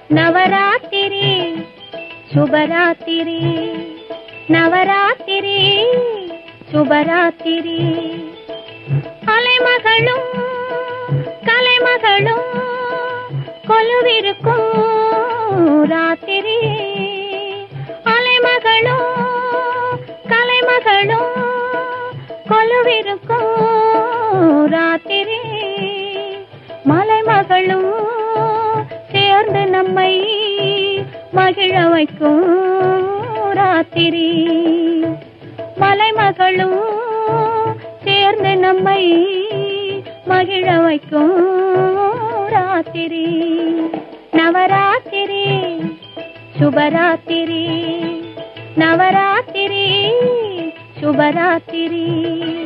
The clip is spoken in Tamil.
நவராத்திரி சுபராத்திரி, நவராத்திரி சுபராத்திரி. அலைமகளும் கலைமகளும் கொலுவிருக்கும் ராத்திரி. அலைமகளும் கலைமகளும் கொலுவிருக்கும் ராத்திரி. மலைமகளும் சேர்ந்து நம்மை மகிழ வைக்கும் ராத்திரி. மலைமகளும் சேர்ந்து நம்மை மகிழ வைக்கும் ராத்திரி. நவராத்திரி சுபராத்திரி, நவராத்திரி சுபராத்திரி.